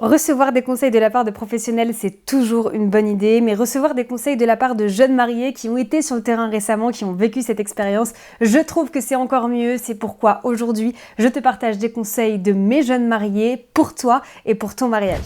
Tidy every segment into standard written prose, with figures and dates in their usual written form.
Recevoir des conseils de la part de professionnels, c'est toujours une bonne idée, mais recevoir des conseils de la part de jeunes mariés qui ont été sur le terrain récemment, qui ont vécu cette expérience, je trouve que c'est encore mieux. C'est pourquoi aujourd'hui, je te partage des conseils de mes jeunes mariés pour toi et pour ton mariage.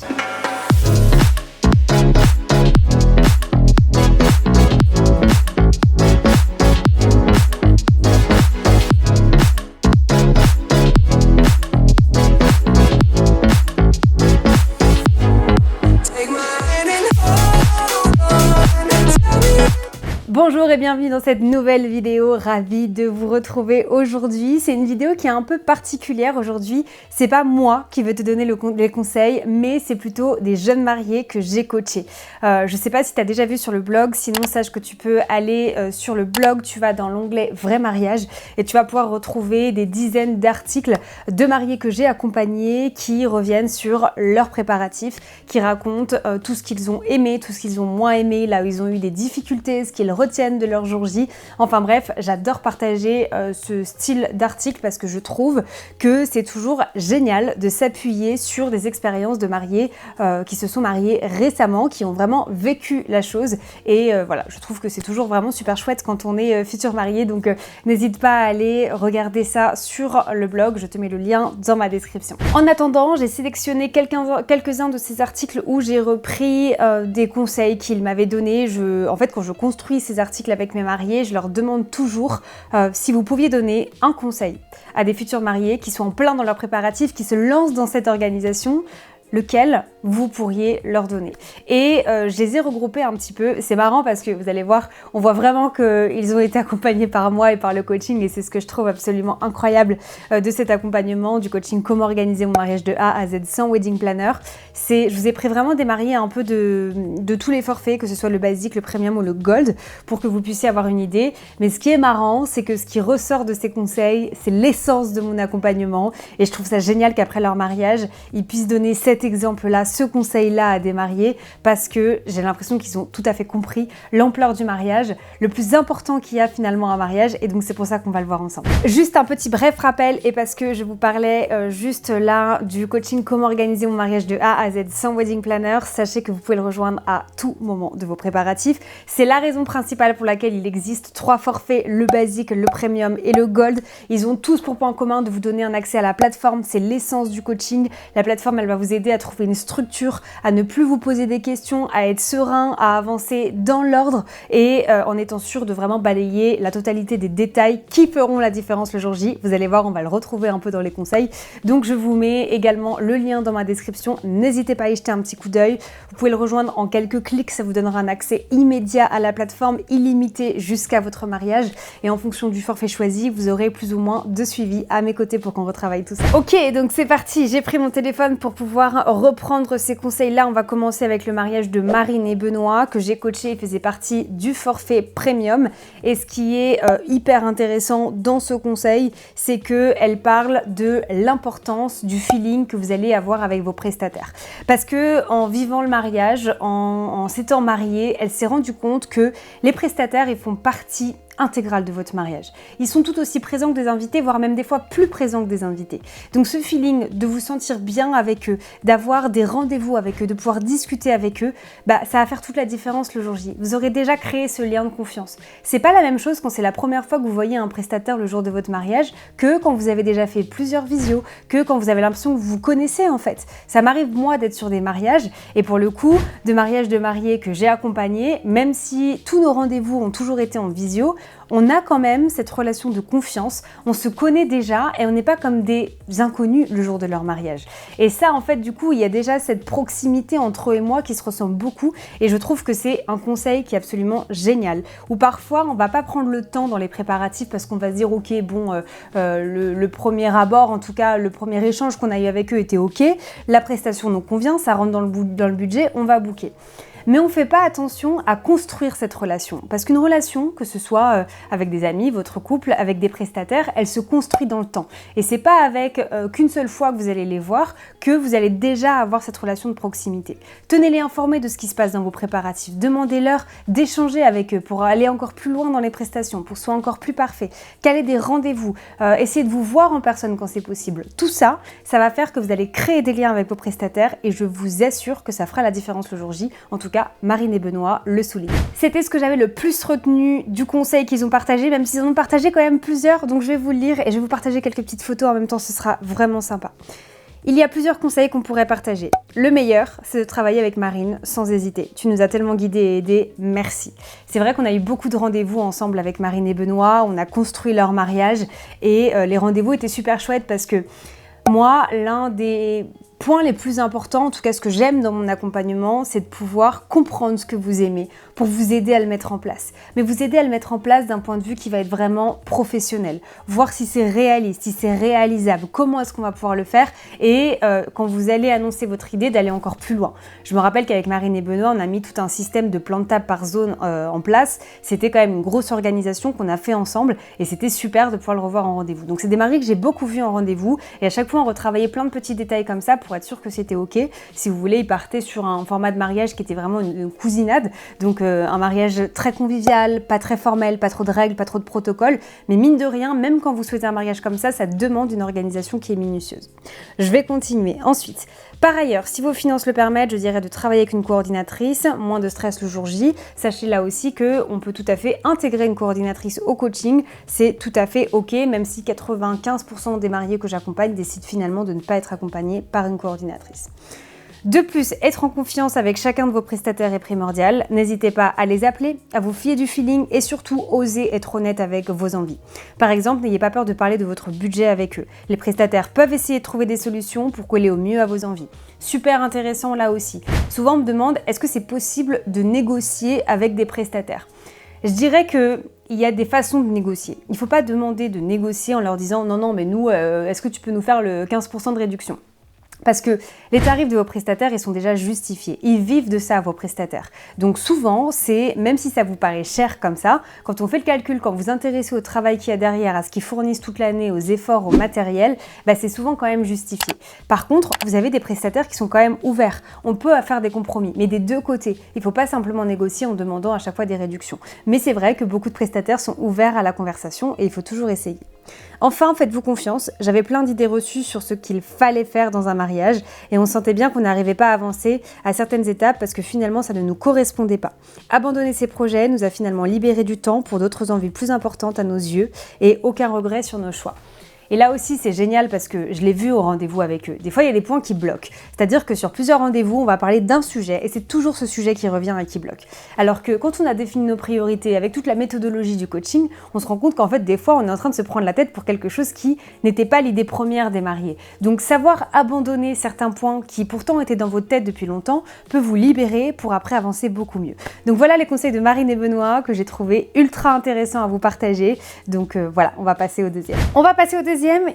Bonjour et bienvenue dans cette nouvelle vidéo, ravie de vous retrouver aujourd'hui. C'est une vidéo qui est un peu particulière aujourd'hui. C'est pas moi qui vais te donner les conseils, mais c'est plutôt des jeunes mariés que j'ai coachés. Je sais pas si tu as déjà vu sur le blog, sinon sache que tu peux aller sur le blog, tu vas dans l'onglet Vrai mariage et tu vas pouvoir retrouver des dizaines d'articles de mariés que j'ai accompagnés qui reviennent sur leurs préparatifs, qui racontent tout ce qu'ils ont aimé, tout ce qu'ils ont moins aimé, là où ils ont eu des difficultés, ce qu'ils retiennent de leur jour J. Enfin bref, j'adore partager ce style d'article parce que je trouve que c'est toujours génial de s'appuyer sur des expériences de mariés qui se sont mariés récemment, qui ont vraiment vécu la chose et voilà, je trouve que c'est toujours vraiment super chouette quand on est futur marié, donc n'hésite pas à aller regarder ça sur le blog, je te mets le lien dans ma description. En attendant, j'ai sélectionné quelques-uns de ces articles où j'ai repris des conseils qu'ils m'avaient donnés. En fait, quand je construis ces articles avec mes mariés, je leur demande toujours si vous pouviez donner un conseil à des futurs mariés qui sont en plein dans leurs préparatifs, qui se lancent dans cette organisation, lequel vous pourriez leur donner. Et je les ai regroupés un petit peu. C'est marrant parce que vous allez voir, on voit vraiment qu'ils ont été accompagnés par moi et par le coaching, et c'est ce que je trouve absolument incroyable de cet accompagnement, du coaching Comment organiser mon mariage de A à Z sans wedding planner. Je vous ai pris vraiment des mariés un peu de tous les forfaits, que ce soit le basique, le premium ou le gold, pour que vous puissiez avoir une idée. Mais ce qui est marrant, c'est que ce qui ressort de ces conseils, c'est l'essence de mon accompagnement, et je trouve ça génial qu'après leur mariage, ils puissent donner cet exemple-là, ce conseil-là à des mariés, parce que j'ai l'impression qu'ils ont tout à fait compris l'ampleur du mariage, le plus important qu'il y a finalement à un mariage, et donc c'est pour ça qu'on va le voir ensemble. Juste un petit bref rappel, et parce que je vous parlais juste là du coaching Comment organiser mon mariage de A à Z sans wedding planner, sachez que vous pouvez le rejoindre à tout moment de vos préparatifs. C'est la raison principale pour laquelle il existe 3 forfaits, le basique, le premium et le gold. Ils ont tous pour point commun de vous donner un accès à la plateforme, c'est l'essence du coaching. La plateforme, elle va vous aider à trouver une structure, à ne plus vous poser des questions, à être serein, à avancer dans l'ordre et en étant sûr de vraiment balayer la totalité des détails qui feront la différence le jour J. Vous allez voir, on va le retrouver un peu dans les conseils. Donc je vous mets également le lien dans ma description. N'hésitez pas à y jeter un petit coup d'œil. Vous pouvez le rejoindre en quelques clics, ça vous donnera un accès immédiat à la plateforme, illimité jusqu'à votre mariage. Et en fonction du forfait choisi, vous aurez plus ou moins de suivi à mes côtés pour qu'on retravaille tout ça. Ok, donc c'est parti, j'ai pris mon téléphone pour pouvoir reprendre ces conseils-là. On va commencer avec le mariage de Marine et Benoît que j'ai coaché et faisait partie du forfait premium. Et ce qui est hyper intéressant dans ce conseil, c'est qu'elle parle de l'importance du feeling que vous allez avoir avec vos prestataires. Parce que en vivant le mariage, en s'étant mariée, elle s'est rendue compte que les prestataires, ils font partie intégrale de votre mariage. Ils sont tout aussi présents que des invités, voire même des fois plus présents que des invités. Donc ce feeling de vous sentir bien avec eux, d'avoir des rendez-vous avec eux, de pouvoir discuter avec eux, ça va faire toute la différence le jour J. Vous aurez déjà créé ce lien de confiance. C'est pas la même chose quand c'est la première fois que vous voyez un prestataire le jour de votre mariage que quand vous avez déjà fait plusieurs visios, que quand vous avez l'impression que vous vous connaissez en fait. Ça m'arrive moi d'être sur des mariages et pour le coup, de mariages de mariés que j'ai accompagnés, même si tous nos rendez-vous ont toujours été en visio, on a quand même cette relation de confiance, on se connaît déjà et on n'est pas comme des inconnus le jour de leur mariage. Et ça, en fait, du coup, il y a déjà cette proximité entre eux et moi qui se ressemble beaucoup et je trouve que c'est un conseil qui est absolument génial. Ou parfois, on va pas prendre le temps dans les préparatifs parce qu'on va se dire, ok, bon, le premier abord, en tout cas, le premier échange qu'on a eu avec eux était ok, la prestation nous convient, ça rentre dans le budget, on va booker. mais on ne fait pas attention à construire cette relation. Parce qu'une relation, que ce soit avec des amis, votre couple, avec des prestataires, elle se construit dans le temps. Et c'est pas avec qu'une seule fois que vous allez les voir que vous allez déjà avoir cette relation de proximité. Tenez-les informés de ce qui se passe dans vos préparatifs. Demandez-leur d'échanger avec eux pour aller encore plus loin dans les prestations, pour que ce soit encore plus parfait. Calez des rendez-vous, essayez de vous voir en personne quand c'est possible. Tout ça, ça va faire que vous allez créer des liens avec vos prestataires et je vous assure que ça fera la différence le jour J. En tout cas, Marine et Benoît le soulignent. C'était ce que j'avais le plus retenu du conseil qu'ils ont partagé, même s'ils en ont partagé quand même plusieurs, donc je vais vous le lire et je vais vous partager quelques petites photos en même temps, ce sera vraiment sympa. Il y a plusieurs conseils qu'on pourrait partager. Le meilleur, c'est de travailler avec Marine sans hésiter. Tu nous as tellement guidés et aidés, merci. C'est vrai qu'on a eu beaucoup de rendez-vous ensemble avec Marine et Benoît, on a construit leur mariage et les rendez-vous étaient super chouettes parce que moi, l'un des points les plus importants, en tout cas ce que j'aime dans mon accompagnement, c'est de pouvoir comprendre ce que vous aimez pour vous aider à le mettre en place. Mais vous aider à le mettre en place d'un point de vue qui va être vraiment professionnel. Voir si c'est réaliste, si c'est réalisable, comment est-ce qu'on va pouvoir le faire et quand vous allez annoncer votre idée, d'aller encore plus loin. Je me rappelle qu'avec Marine et Benoît, on a mis tout un système de plan de table par zone en place. C'était quand même une grosse organisation qu'on a fait ensemble et c'était super de pouvoir le revoir en rendez-vous. Donc c'est des mariés que j'ai beaucoup vus en rendez-vous et à chaque fois on retravaillait plein de petits détails comme ça pour être sûr que c'était ok. Si vous voulez, ils partaient sur un format de mariage qui était vraiment une cousinade, donc un mariage très convivial, pas très formel, pas trop de règles, pas trop de protocoles, mais mine de rien, même quand vous souhaitez un mariage comme ça demande une organisation qui est minutieuse. Je vais continuer. Ensuite, par ailleurs, si vos finances le permettent, je dirais de travailler avec une coordinatrice, moins de stress le jour J. Sachez là aussi qu'on peut tout à fait intégrer une coordinatrice au coaching, c'est tout à fait ok, même si 95% des mariés que j'accompagne décident finalement de ne pas être accompagnés par une coordinatrice. De plus, être en confiance avec chacun de vos prestataires est primordial. N'hésitez pas à les appeler, à vous fier du feeling et surtout oser être honnête avec vos envies. Par exemple, n'ayez pas peur de parler de votre budget avec eux. Les prestataires peuvent essayer de trouver des solutions pour coller au mieux à vos envies. Super intéressant là aussi. Souvent on me demande, est-ce que c'est possible de négocier avec des prestataires ? Je dirais qu'il y a des façons de négocier. Il ne faut pas demander de négocier en leur disant « Non, mais nous, est-ce que tu peux nous faire le 15% de réduction ?» Parce que les tarifs de vos prestataires, ils sont déjà justifiés. Ils vivent de ça, vos prestataires. Donc souvent, même si ça vous paraît cher comme ça, quand on fait le calcul, quand vous intéressez au travail qu'il y a derrière, à ce qu'ils fournissent toute l'année, aux efforts, au matériel, c'est souvent quand même justifié. Par contre, vous avez des prestataires qui sont quand même ouverts. On peut faire des compromis, mais des deux côtés. Il ne faut pas simplement négocier en demandant à chaque fois des réductions. Mais c'est vrai que beaucoup de prestataires sont ouverts à la conversation et il faut toujours essayer. Enfin, faites-vous confiance, j'avais plein d'idées reçues sur ce qu'il fallait faire dans un mariage et on sentait bien qu'on n'arrivait pas à avancer à certaines étapes parce que finalement ça ne nous correspondait pas. Abandonner ces projets nous a finalement libéré du temps pour d'autres envies plus importantes à nos yeux et aucun regret sur nos choix. Et là aussi, c'est génial parce que je l'ai vu au rendez-vous avec eux. Des fois, il y a des points qui bloquent. C'est-à-dire que sur plusieurs rendez-vous, on va parler d'un sujet et c'est toujours ce sujet qui revient et qui bloque. Alors que quand on a défini nos priorités avec toute la méthodologie du coaching, on se rend compte qu'en fait, des fois, on est en train de se prendre la tête pour quelque chose qui n'était pas l'idée première des mariés. Donc, savoir abandonner certains points qui pourtant étaient dans votre tête depuis longtemps peut vous libérer pour après avancer beaucoup mieux. Donc, voilà les conseils de Marine et Benoît que j'ai trouvé ultra intéressants à vous partager. Donc, voilà, on va passer au deuxième.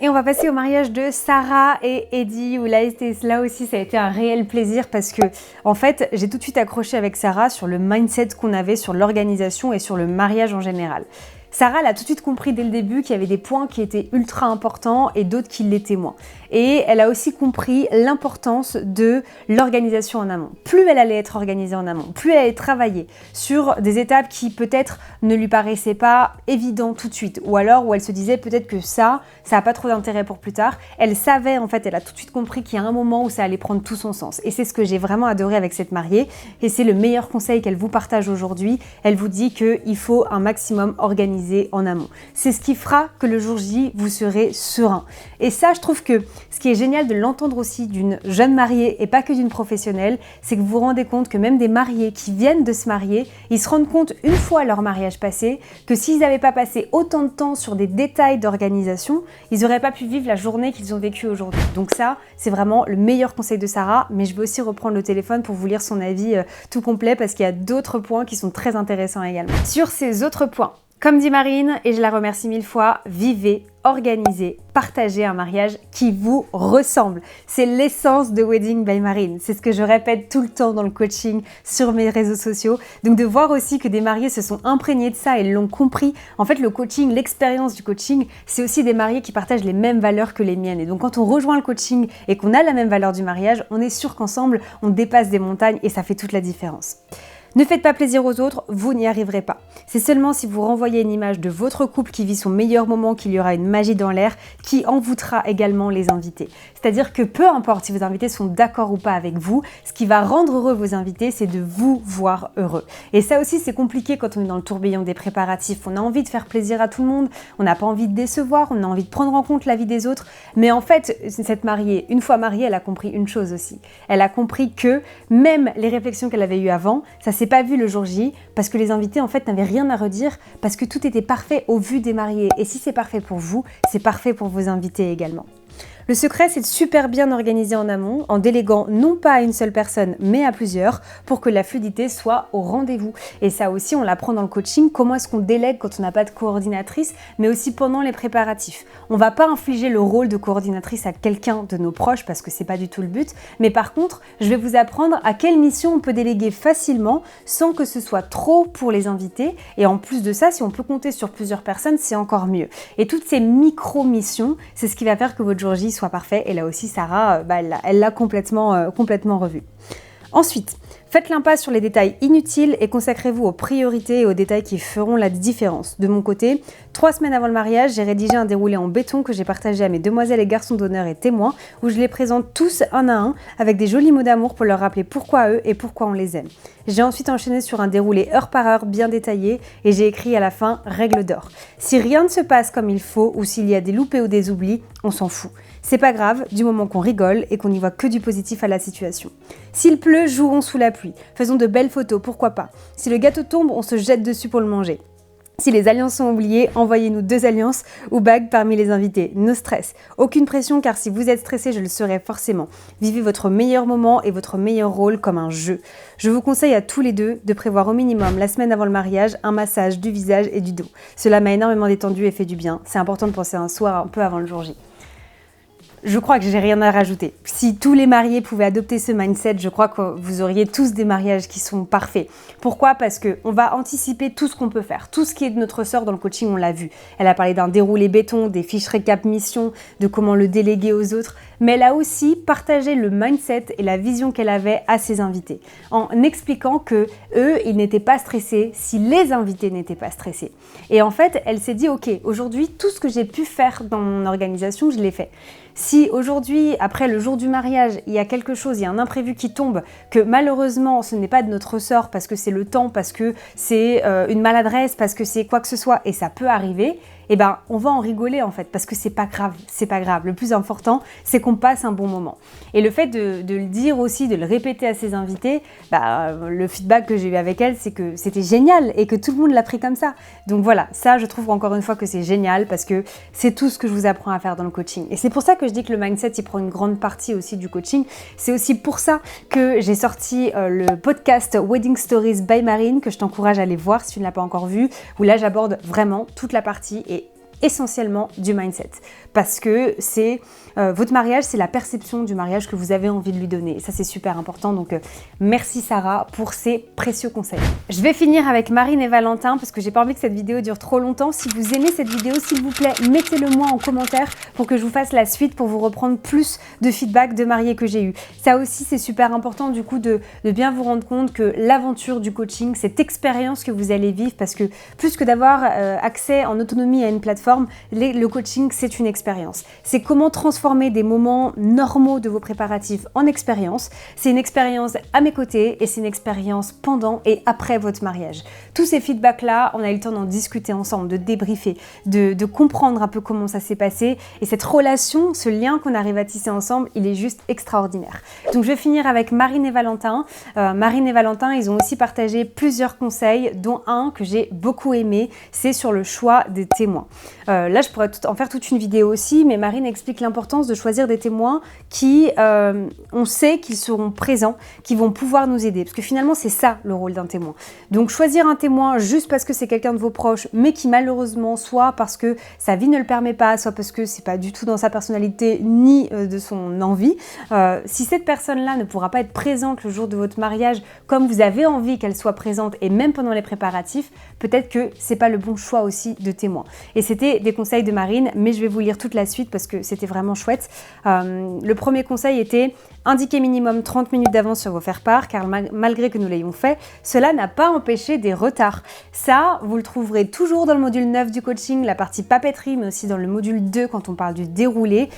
Et on va passer au mariage de Sarah et Eddie, où là aussi ça a été un réel plaisir parce que en fait j'ai tout de suite accroché avec Sarah sur le mindset qu'on avait, sur l'organisation et sur le mariage en général. Sarah, elle a tout de suite compris dès le début qu'il y avait des points qui étaient ultra importants et d'autres qui l'étaient moins. Et elle a aussi compris l'importance de l'organisation en amont. Plus elle allait être organisée en amont, plus elle allait travailler sur des étapes qui peut-être ne lui paraissaient pas évidentes tout de suite, ou alors où elle se disait peut-être que ça n'a pas trop d'intérêt pour plus tard. Elle savait, en fait, elle a tout de suite compris qu'il y a un moment où ça allait prendre tout son sens. Et c'est ce que j'ai vraiment adoré avec cette mariée. Et c'est le meilleur conseil qu'elle vous partage aujourd'hui. Elle vous dit qu'il faut un maximum organiser en amont. C'est ce qui fera que le jour J, vous serez serein. Et ça, je trouve que ce qui est génial de l'entendre aussi d'une jeune mariée et pas que d'une professionnelle, c'est que vous vous rendez compte que même des mariés qui viennent de se marier, ils se rendent compte une fois leur mariage passé que s'ils n'avaient pas passé autant de temps sur des détails d'organisation, ils n'auraient pas pu vivre la journée qu'ils ont vécue aujourd'hui. Donc ça, c'est vraiment le meilleur conseil de Sarah, mais je vais aussi reprendre le téléphone pour vous lire son avis tout complet parce qu'il y a d'autres points qui sont très intéressants également. Sur ces autres points, Comme dit Marine, et je la remercie 1000 fois, vivez, organisez, partagez un mariage qui vous ressemble. C'est l'essence de Wedding by Marine. C'est ce que je répète tout le temps dans le coaching sur mes réseaux sociaux. Donc de voir aussi que des mariés se sont imprégnés de ça et l'ont compris. En fait, le coaching, l'expérience du coaching, c'est aussi des mariés qui partagent les mêmes valeurs que les miennes. Et donc quand on rejoint le coaching et qu'on a la même valeur du mariage, on est sûr qu'ensemble, on dépasse des montagnes et ça fait toute la différence. Ne faites pas plaisir aux autres, vous n'y arriverez pas. C'est seulement si vous renvoyez une image de votre couple qui vit son meilleur moment qu'il y aura une magie dans l'air qui envoûtera également les invités. C'est-à-dire que peu importe si vos invités sont d'accord ou pas avec vous, ce qui va rendre heureux vos invités, c'est de vous voir heureux. Et ça aussi, c'est compliqué quand on est dans le tourbillon des préparatifs. On a envie de faire plaisir à tout le monde, on n'a pas envie de décevoir, on a envie de prendre en compte la vie des autres. Mais en fait, cette mariée, une fois mariée, elle a compris une chose aussi. Elle a compris que même les réflexions qu'elle avait eues avant, ça s'est pas vu le jour J parce que les invités en fait n'avaient rien à redire parce que tout était parfait au vu des mariés. Et si c'est parfait pour vous, c'est parfait pour vos invités également. Le secret, c'est de super bien organiser en amont, en déléguant non pas à une seule personne, mais à plusieurs, pour que la fluidité soit au rendez-vous. Et ça aussi, on l'apprend dans le coaching, comment est-ce qu'on délègue quand on n'a pas de coordinatrice, mais aussi pendant les préparatifs. On ne va pas infliger le rôle de coordinatrice à quelqu'un de nos proches, parce que c'est pas du tout le but, mais par contre, je vais vous apprendre à quelle mission on peut déléguer facilement, sans que ce soit trop pour les invités, et en plus de ça, si on peut compter sur plusieurs personnes, c'est encore mieux. Et toutes ces micro-missions, c'est ce qui va faire que votre jour J soit parfait. Et là aussi, Sarah, elle l'a complètement revu. Ensuite, faites l'impasse sur les détails inutiles et consacrez-vous aux priorités et aux détails qui feront la différence. De mon côté, 3 semaines avant le mariage, j'ai rédigé un déroulé en béton que j'ai partagé à mes demoiselles et garçons d'honneur et témoins, où je les présente tous un à un avec des jolis mots d'amour pour leur rappeler pourquoi eux et pourquoi on les aime. J'ai ensuite enchaîné sur un déroulé heure par heure bien détaillé et j'ai écrit à la fin « Règle d'or ». Si rien ne se passe comme il faut ou s'il y a des loupés ou des oublis, on s'en fout. C'est pas grave, du moment qu'on rigole et qu'on n'y voit que du positif à la situation. S'il pleut, jouons sous la pluie. Faisons de belles photos, pourquoi pas. Si le gâteau tombe, on se jette dessus pour le manger. Si les alliances sont oubliées, envoyez-nous 2 alliances ou bagues parmi les invités. No stress. Aucune pression car si vous êtes stressé, je le serai forcément. Vivez votre meilleur moment et votre meilleur rôle comme un jeu. Je vous conseille à tous les deux de prévoir au minimum la semaine avant le mariage un massage du visage et du dos. Cela m'a énormément détendu et fait du bien. C'est important de penser un soir un peu avant le jour J. Je crois que j'ai rien à rajouter. Si tous les mariés pouvaient adopter ce mindset, je crois que vous auriez tous des mariages qui sont parfaits. Pourquoi ? Parce qu'on va anticiper tout ce qu'on peut faire. Tout ce qui est de notre ressort dans le coaching, on l'a vu. Elle a parlé d'un déroulé béton, des fiches récap mission, de comment le déléguer aux autres. Mais elle a aussi partagé le mindset et la vision qu'elle avait à ses invités. En expliquant que eux, ils n'étaient pas stressés si les invités n'étaient pas stressés. Et en fait, elle s'est dit, ok, aujourd'hui, tout ce que j'ai pu faire dans mon organisation, je l'ai fait. Si aujourd'hui, après le jour du mariage, il y a quelque chose, il y a un imprévu qui tombe, que malheureusement ce n'est pas de notre ressort parce que c'est le temps, parce que c'est une maladresse, parce que c'est quoi que ce soit, et ça peut arriver, eh ben on va en rigoler en fait, parce que c'est pas grave, c'est pas grave. Le plus important, c'est qu'on passe un bon moment. Et le fait de le dire aussi, de le répéter à ses invités, le feedback que j'ai eu avec elle, c'est que c'était génial et que tout le monde l'a pris comme ça. Donc voilà, ça je trouve encore une fois que c'est génial parce que c'est tout ce que je vous apprends à faire dans le coaching. Et c'est pour ça que je dis que le mindset, il prend une grande partie aussi du coaching. C'est aussi pour ça que j'ai sorti le podcast Wedding Stories by Marine, que je t'encourage à aller voir si tu ne l'as pas encore vu, où là j'aborde vraiment toute la partie et essentiellement du mindset. Parce que c'est votre mariage, c'est la perception du mariage que vous avez envie de lui donner. Et ça, c'est super important. Donc, merci Sarah pour ces précieux conseils. Je vais finir avec Marine et Valentin parce que j'ai pas envie que cette vidéo dure trop longtemps. Si vous aimez cette vidéo, s'il vous plaît, mettez-le moi en commentaire pour que je vous fasse la suite, pour vous reprendre plus de feedback de mariés que j'ai eu. Ça aussi, c'est super important du coup de bien vous rendre compte que l'aventure du coaching, cette expérience que vous allez vivre, parce que plus que d'avoir accès en autonomie à une plateforme, le coaching, c'est une expérience. C'est comment transformer des moments normaux de vos préparatifs en expérience. C'est une expérience à mes côtés et c'est une expérience pendant et après votre mariage. Tous ces feedbacks-là, on a eu le temps d'en discuter ensemble, de débriefer, de comprendre un peu comment ça s'est passé. Et cette relation, ce lien qu'on arrive à tisser ensemble, il est juste extraordinaire. Donc je vais finir avec Marine et Valentin. Marine et Valentin, ils ont aussi partagé plusieurs conseils, dont un que j'ai beaucoup aimé, c'est sur le choix des témoins. Là, je pourrais en faire toute une vidéo aussi, mais Marine explique l'importance de choisir des témoins qui, on sait qu'ils seront présents, qui vont pouvoir nous aider. Parce que finalement, c'est ça le rôle d'un témoin. Donc, choisir un témoin témoin juste parce que c'est quelqu'un de vos proches, mais qui malheureusement, soit parce que sa vie ne le permet pas, soit parce que c'est pas du tout dans sa personnalité ni de son envie, si cette personne-là ne pourra pas être présente le jour de votre mariage comme vous avez envie qu'elle soit présente et même pendant les préparatifs, peut-être que c'est pas le bon choix aussi de témoin. Et c'était des conseils de Marine, mais je vais vous lire toute la suite parce que c'était vraiment chouette. Le premier conseil était indiquer minimum 30 minutes d'avance sur vos faire-part, car malgré que nous l'ayons fait, cela n'a pas empêché des retards. Ça, vous le trouverez toujours dans le module 9 du coaching, la partie papeterie, mais aussi dans le module 2 quand on parle du déroulé.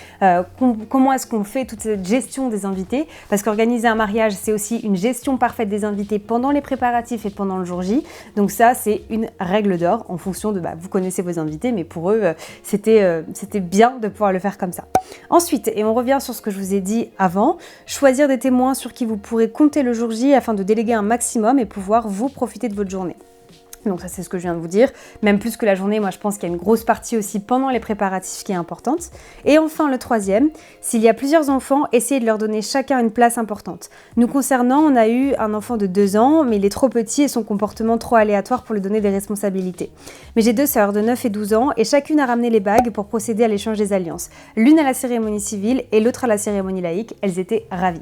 Comment est-ce qu'on fait toute cette gestion des invités? Parce qu'organiser un mariage, c'est aussi une gestion parfaite des invités pendant les préparatifs et pendant le jour J. Donc ça, c'est une règle d'or en fonction de, vous connaissez vos invités, mais pour eux, c'était bien de pouvoir le faire comme ça. Ensuite, et on revient sur ce que je vous ai dit avant, choisir des témoins sur qui vous pourrez compter le jour J afin de déléguer un maximum et pouvoir vous profiter de votre journée. Donc ça, c'est ce que je viens de vous dire. Même plus que la journée, moi je pense qu'il y a une grosse partie aussi pendant les préparatifs qui est importante. Et enfin, le troisième, s'il y a plusieurs enfants, essayez de leur donner chacun une place importante. Nous concernant, on a eu un enfant de 2 ans, mais il est trop petit et son comportement trop aléatoire pour lui donner des responsabilités. Mais j'ai 2 sœurs de 9 et 12 ans et chacune a ramené les bagues pour procéder à l'échange des alliances. L'une à la cérémonie civile et l'autre à la cérémonie laïque. Elles étaient ravies.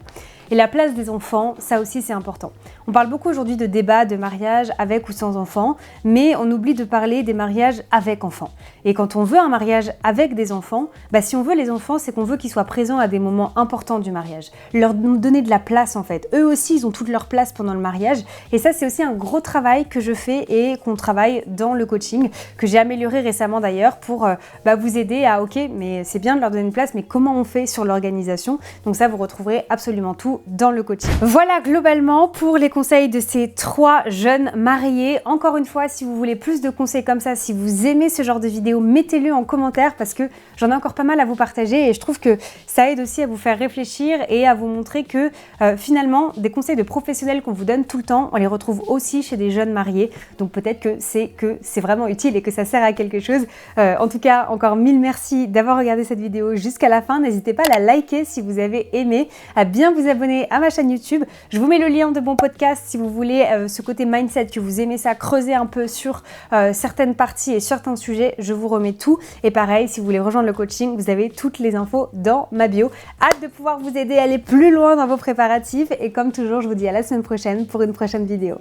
Et la place des enfants, ça aussi c'est important. On parle beaucoup aujourd'hui de débats, de mariage avec ou sans enfants, mais on oublie de parler des mariages avec enfants. Et quand on veut un mariage avec des enfants, si on veut les enfants, c'est qu'on veut qu'ils soient présents à des moments importants du mariage. Leur donner de la place en fait. Eux aussi, ils ont toute leur place pendant le mariage. Et ça, c'est aussi un gros travail que je fais et qu'on travaille dans le coaching, que j'ai amélioré récemment d'ailleurs pour vous aider à, ok, mais c'est bien de leur donner une place, mais comment on fait sur l'organisation? Donc ça, vous retrouverez absolument tout dans le coaching. Voilà globalement pour les conseils de ces 3 jeunes mariés. Encore une fois, si vous voulez plus de conseils comme ça, si vous aimez ce genre de vidéo, mettez-le en commentaire parce que j'en ai encore pas mal à vous partager et je trouve que ça aide aussi à vous faire réfléchir et à vous montrer que finalement, des conseils de professionnels qu'on vous donne tout le temps, on les retrouve aussi chez des jeunes mariés. Donc peut-être que c'est vraiment utile et que ça sert à quelque chose. En tout cas, encore 1000 merci d'avoir regardé cette vidéo jusqu'à la fin. N'hésitez pas à la liker si vous avez aimé, à bien vous abonner à ma chaîne YouTube. Je vous mets le lien de mon podcast si vous voulez ce côté mindset, que vous aimez ça, creuser un peu sur certaines parties et certains sujets, je vous remets tout. Et pareil, si vous voulez rejoindre le coaching, vous avez toutes les infos dans ma bio. Hâte de pouvoir vous aider à aller plus loin dans vos préparatifs et comme toujours, je vous dis à la semaine prochaine pour une prochaine vidéo.